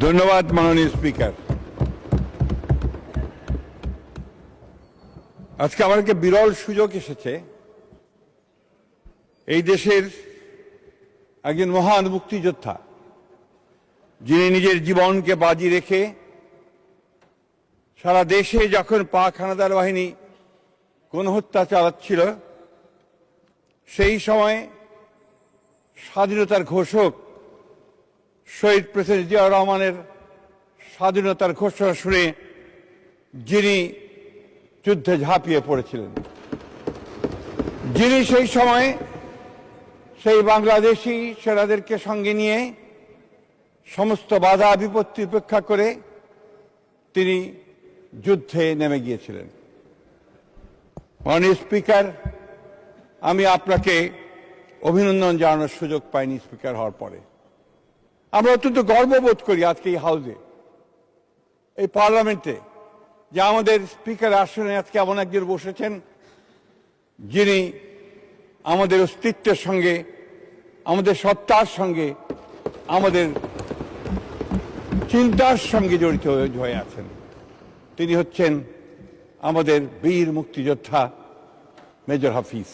ধন্যবাদ মাননীয় স্পিকার। আজকে আমার একটা বিরল সুযোগ এসেছে এই দেশের একজন মহান মুক্তিযোদ্ধা, যিনি নিজের জীবনকে বাজি রেখে সারা দেশে যখন পাক হানাদার বাহিনী গণহত্যা চালাচ্ছিল, সেই সময় স্বাধীনতার ঘোষক শহীদ প্রেসিডেন্ট জিয়াউর রহমানের স্বাধীনতার ঘোষণা শুনে যিনি যুদ্ধে ঝাঁপিয়ে পড়েছিলেন, যিনি সেই সময় সেই বাংলাদেশি সেনাদেরকে সঙ্গে নিয়ে সমস্ত বাধা বিপত্তি উপেক্ষা করে তিনি যুদ্ধে নেমে গিয়েছিলেন। মাননীয় স্পিকার, আমি আপনাকে অভিনন্দন জানানোর সুযোগ পাইনি স্পিকার হওয়ার পরে। আমরা অত্যন্ত গর্ববোধ করি আজকে এই হাউসে, এই পার্লামেন্টে, যে আমাদের স্পিকার আসনে আজকে এমন একজন বসেছেন যিনি আমাদের অস্তিত্বের সঙ্গে, আমাদের সত্তার সঙ্গে, আমাদের চিন্তার সঙ্গে জড়িত হয়ে আছেন। তিনি হচ্ছেন আমাদের বীর মুক্তিযোদ্ধা মেজর হাফিজ।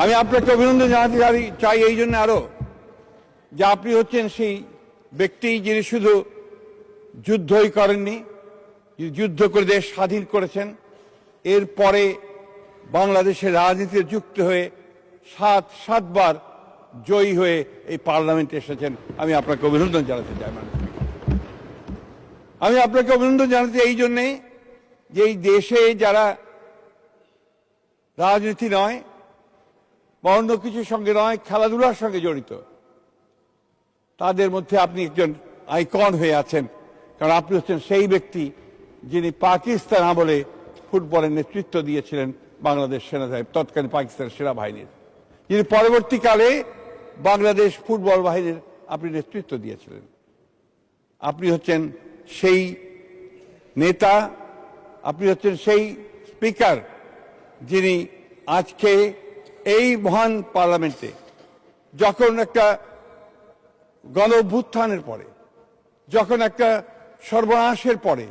আমি আপনাকে অভিনন্দন জানাতে চাই এই জন্য আরো, যে আপনি হচ্ছেন সেই ব্যক্তি যিনি শুধু যুদ্ধই করেননি, যুদ্ধ করে দেশ স্বাধীন করেছেন, এরপরে বাংলাদেশের রাজনীতিতে যুক্ত হয়ে সাতবার জয়ী হয়ে এই পার্লামেন্টে এসেছেন। আমি আপনাকে অভিনন্দন জানাতে চাই। আমি আপনাকে অভিনন্দন জানাতে এই জন্যে যে এই দেশে যারা রাজনীতি নয় বা অন্য কিছুর সঙ্গে নয়, খেলাধুলার সঙ্গে জড়িত, তাদের মধ্যে আপনি একজন আইকন হয়ে আছেন। কারণ আপনি হচ্ছেন সেই ব্যক্তি যিনি পাকিস্তান আমলে ফুটবলের নেতৃত্ব দিয়েছিলেন বাংলাদেশ সেনাবাহিনী, তৎকালীন পাকিস্তানের সেনাবাহিনীর, যিনি পরবর্তীকালে বাংলাদেশ ফুটবল বাহিনীর আপনি নেতৃত্ব দিয়েছিলেন। আপনি হচ্ছেন সেই নেতা, আপনি হচ্ছেন সেই স্পিকার যিনি আজকে এই মহান পার্লামেন্টে, যখন একটা গণ অভ্যুত্থানের পরে, যখন একটা সর্বনাশের পরে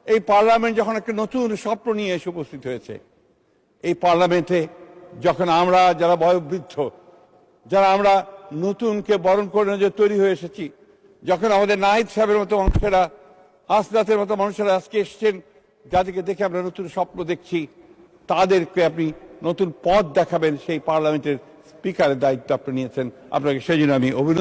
এই পার্লামেন্ট যখন একটা নতুন স্বপ্ন নিয়ে এসে উপস্থিত হয়েছে, এই পার্লামেন্টে যখন আমরা যারা বয়োবৃদ্ধ, যারা আমরা নতুনকে বরণ করে যে তৈরি হয়ে এসেছি, যখন আমাদের নাহিদ সাহেবের মতো মানুষেরা, আসনাথের মতো মানুষেরা আজকে এসছেন, যাদেরকে দেখে আমরা নতুন স্বপ্ন দেখছি, তাদেরকে আপনি নতুন পথ দেখাবেন, সেই পার্লামেন্টের স্পিকারের দায়িত্ব আপনি নিয়েছেন। আপনাকে সেই জন্য আমি অভিনন্দন